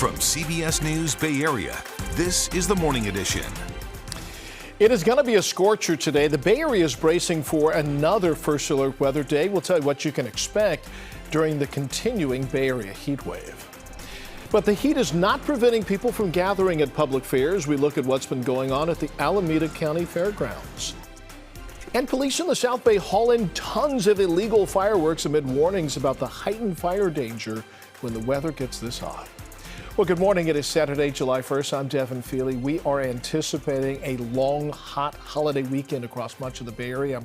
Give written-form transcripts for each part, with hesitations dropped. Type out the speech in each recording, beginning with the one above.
From CBS News Bay Area, this is the Morning Edition. It is going to be a scorcher today. The Bay Area is bracing for another first alert weather day. We'll tell you what you can expect during the continuing Bay Area heat wave. But the heat is not preventing people from gathering at public fairs. We look at what's been going on at the Alameda County Fairgrounds. And police in the South Bay haul in tons of illegal fireworks amid warnings about the heightened fire danger when the weather gets this hot. Well, good morning. It is Saturday, July 1st. I'm Devin Feely. We are anticipating a long, hot holiday weekend across much of the Bay Area.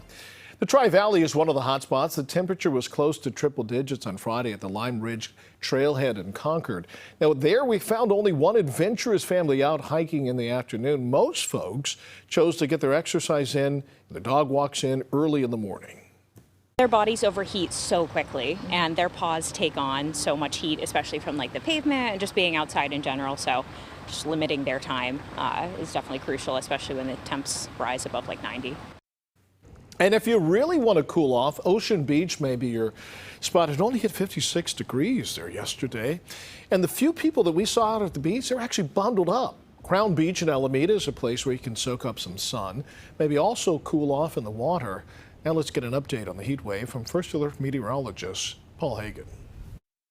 The Tri-Valley is one of the hot spots. The temperature was close to triple digits on Friday at the Lime Ridge Trailhead in Concord. Now, there we found only one adventurous family out hiking in the afternoon. Most folks chose to get their exercise in, the dog walks in early in the morning. Their bodies overheat so quickly, and their paws take on so much heat, especially from like the pavement and just being outside in general. So just limiting their time is definitely crucial, especially when the temps rise above like 90. And if you really want to cool off, Ocean Beach may be your spot. It only hit 56 degrees there yesterday. And the few people that we saw out at the beach, they're actually bundled up. Crown Beach in Alameda is a place where you can soak up some sun, maybe also cool off in the water. Now let's get an update on the heat wave from First Alert meteorologist Paul Hagan.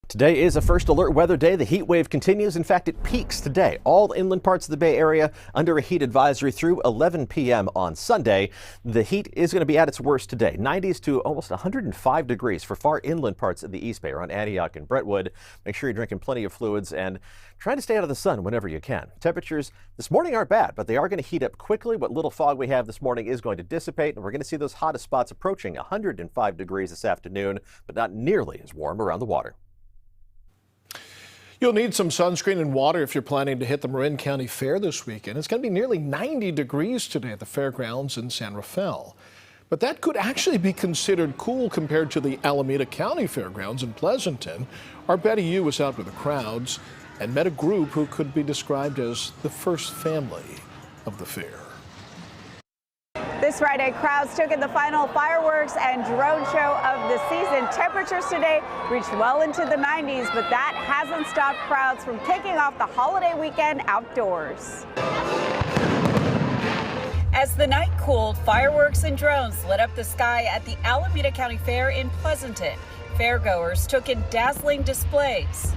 Today is a first alert weather day. The heat wave continues. In fact, it peaks today. All inland parts of the Bay Area under a heat advisory through 11 p.m. on Sunday. The heat is going to be at its worst today. 90s to almost 105 degrees for far inland parts of the East Bay around Antioch and Brentwood. Make sure you're drinking plenty of fluids and try to stay out of the sun whenever you can. Temperatures this morning aren't bad, but they are going to heat up quickly. What little fog we have this morning is going to dissipate, and we're going to see those hottest spots approaching 105 degrees this afternoon, but not nearly as warm around the water. You'll need some sunscreen and water if you're planning to hit the Marin County Fair this weekend. It's going to be nearly 90 degrees today at the fairgrounds in San Rafael. But that could actually be considered cool compared to the Alameda County Fairgrounds in Pleasanton. Our Betty Yu was out with the crowds and met a group who could be described as the first family of the fair. This Friday, crowds took in the final fireworks and drone show of the season. Temperatures today reached well into the 90s, but that hasn't stopped crowds from kicking off the holiday weekend outdoors. As the night cooled, fireworks and drones lit up the sky at the Alameda County Fair in Pleasanton. Fairgoers took in dazzling displays.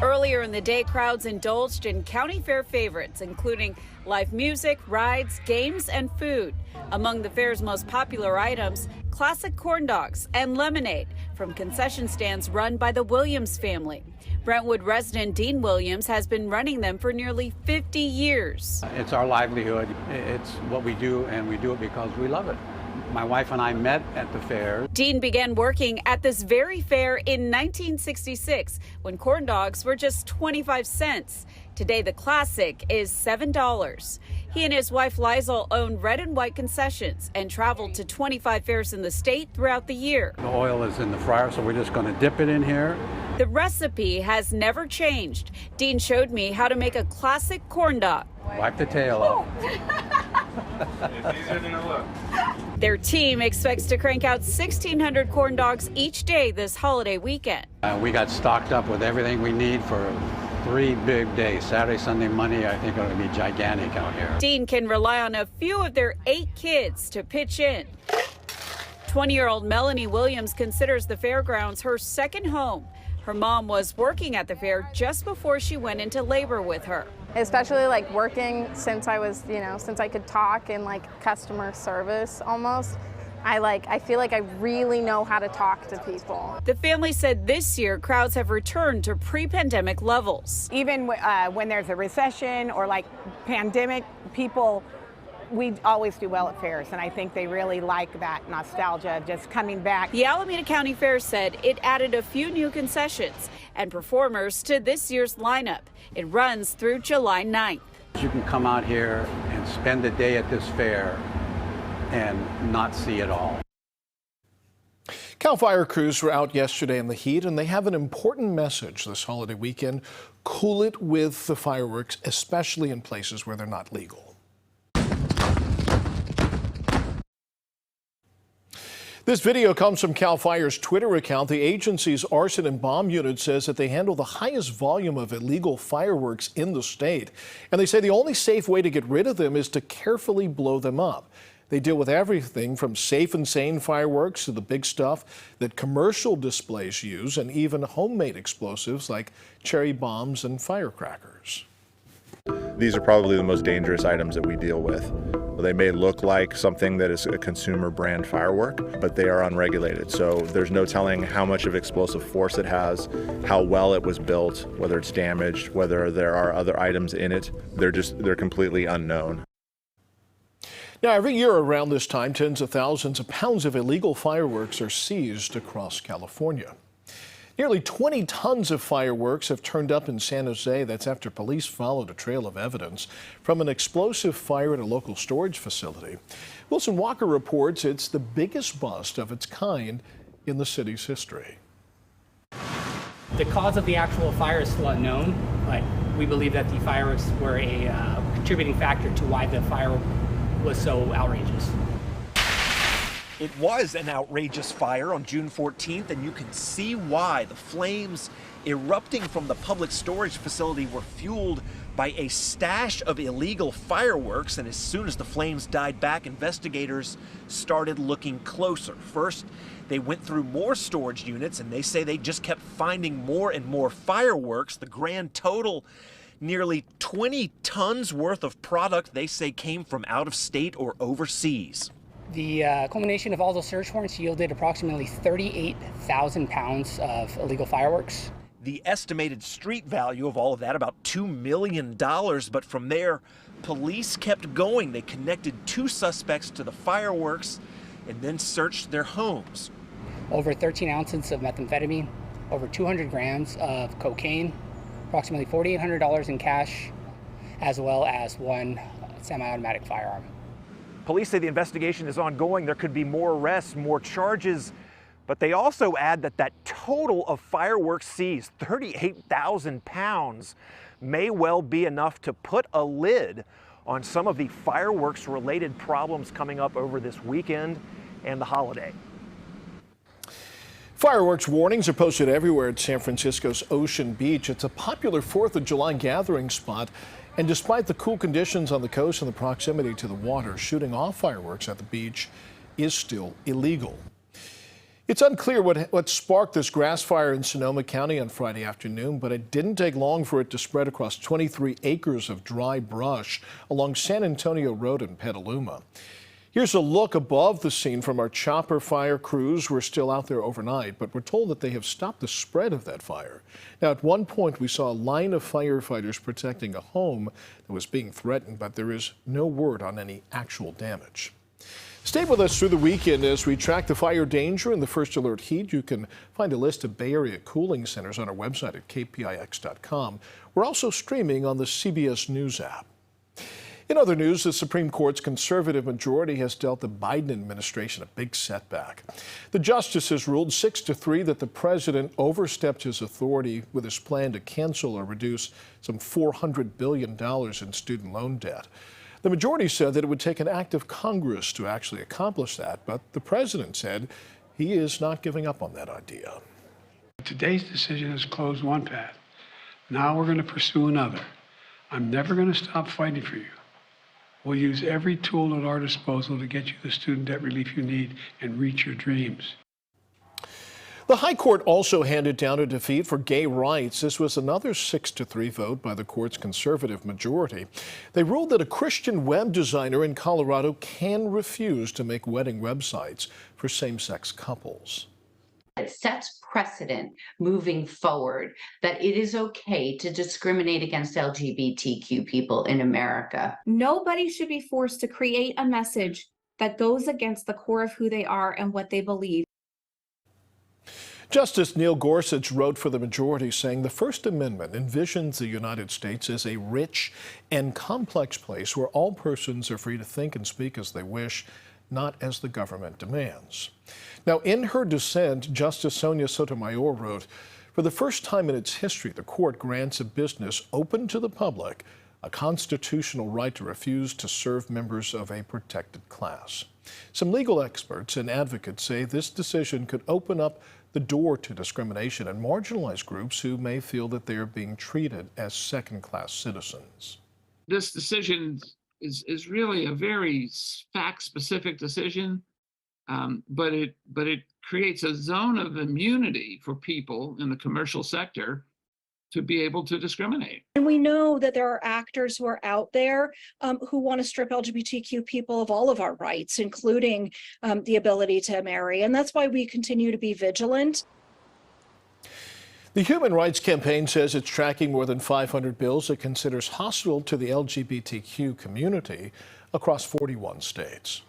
Earlier in the day, crowds indulged in county fair favorites, including live music, rides, games, and food. Among the fair's most popular items, classic corn dogs and lemonade from concession stands run by the Williams family. Brentwood resident Dean Williams has been running them for nearly 50 years. It's our livelihood. It's what we do, and we do it because we love it. My wife and I met at the fair. Dean began working at this very fair in 1966 when corn dogs were just 25 cents. Today, the classic is $7. He and his wife Lizel own red and white concessions and traveled to 25 fairs in the state throughout the year. The oil is in the fryer, so we're just going to dip it in here. The recipe has never changed. Dean showed me how to make a classic corn dog. Wipe the tail off. It's easier than it looks. Their team expects to crank out 1,600 corn dogs each day this holiday weekend. We got stocked up with everything we need for 3 big days. Saturday, Sunday, Monday, I think it'll be gigantic out here. Dean can rely on a few of their 8 kids to pitch in. 20-year-old Melanie Williams considers the fairgrounds her second home. Her mom was working at the fair just before she went into labor with her. Especially like working since I was, since I could talk in like customer service almost. I feel like I really know how to talk to people. The family said this year crowds have returned to pre-pandemic levels. Even when there's a recession or like pandemic, we always do well at fairs, and I think they really like that nostalgia of just coming back. The Alameda County Fair said it added a few new concessions and performers to this year's lineup. It runs through July 9th. You can come out here and spend a day at this fair and not see it all. Cal Fire crews were out yesterday in the heat, and they have an important message this holiday weekend. Cool it with the fireworks, especially in places where they're not legal. This video comes from CAL FIRE's Twitter account. The agency's arson and bomb unit says that they handle the highest volume of illegal fireworks in the state. And they say the only safe way to get rid of them is to carefully blow them up. They deal with everything from safe and sane fireworks to the big stuff that commercial displays use, and even homemade explosives like cherry bombs and firecrackers. These are probably the most dangerous items that we deal with. They may look like something that is a consumer brand firework, but they are unregulated. So there's no telling how much of explosive force it has, how well it was built, whether it's damaged, whether there are other items in it. They're completely unknown. Now, every year around this time, tens of thousands of pounds of illegal fireworks are seized across California. Nearly 20 tons of fireworks have turned up in San Jose. That's after police followed a trail of evidence from an explosive fire at a local storage facility. Wilson Walker reports it's the biggest bust of its kind in the city's history. The cause of the actual fire is still unknown, but we believe that the fireworks were a contributing factor to why the fire was so outrageous. It was an outrageous fire on June 14th, and you can see why. The flames erupting from the public storage facility were fueled by a stash of illegal fireworks, and as soon as the flames died back, investigators started looking closer. First, they went through more storage units, and they say they just kept finding more and more fireworks. The grand total, nearly 20 tons worth of product they say came from out of state or overseas. The culmination of all those search warrants yielded approximately 38,000 pounds of illegal fireworks. The estimated street value of all of that, about $2 million, but from there, police kept going. They connected 2 suspects to the fireworks and then searched their homes. Over 13 ounces of methamphetamine, over 200 grams of cocaine, approximately $4,800 in cash, as well as 1 semi-automatic firearm. Police say the investigation is ongoing. There could be more arrests, more charges, but they also add that total of fireworks seized, 38,000 pounds, may well be enough to put a lid on some of the fireworks-related problems coming up over this weekend and the holiday. Fireworks warnings are posted everywhere at San Francisco's Ocean Beach. It's a popular 4th of July gathering spot. And despite the cool conditions on the coast and the proximity to the water, shooting off fireworks at the beach is still illegal. It's unclear what sparked this grass fire in Sonoma County on Friday afternoon, but it didn't take long for it to spread across 23 acres of dry brush along San Antonio Road in Petaluma. Here's a look above the scene from our chopper fire crews. We're still out there overnight, but we're told that they have stopped the spread of that fire. Now, at one point, we saw a line of firefighters protecting a home that was being threatened, but there is no word on any actual damage. Stay with us through the weekend as we track the fire danger and the first alert heat. You can find a list of Bay Area cooling centers on our website at KPIX.com. We're also streaming on the CBS News app. In other news, the Supreme Court's conservative majority has dealt the Biden administration a big setback. The justices ruled 6-3 that the president overstepped his authority with his plan to cancel or reduce some $400 billion in student loan debt. The majority said that it would take an act of Congress to actually accomplish that, but the president said he is not giving up on that idea. Today's decision has closed one path. Now we're going to pursue another. I'm never going to stop fighting for you. We'll use every tool at our disposal to get you the student debt relief you need and reach your dreams. The High Court also handed down a defeat for gay rights. This was another 6-3 vote by the court's conservative majority. They ruled that a Christian web designer in Colorado can refuse to make wedding websites for same-sex couples. It sets precedent moving forward that it is okay to discriminate against LGBTQ people in America. Nobody should be forced to create a message that goes against the core of who they are and what they believe. Justice Neil Gorsuch wrote for the majority, saying the First Amendment envisions the United States as a rich and complex place where all persons are free to think and speak as they wish, not as the government demands. Now, in her dissent, Justice Sonia Sotomayor wrote, for the first time in its history, the court grants a business open to the public a constitutional right to refuse to serve members of a protected class. Some legal experts and advocates say this decision could open up the door to discrimination and marginalize groups who may feel that they are being treated as second-class citizens. This decision is really a very fact-specific decision, but it creates a zone of immunity for people in the commercial sector to be able to discriminate. And we know that there are actors who are out there who want to strip LGBTQ people of all of our rights, including the ability to marry. And that's why we continue to be vigilant. The Human Rights Campaign says it's tracking more than 500 bills it considers hostile to the LGBTQ community across 41 states.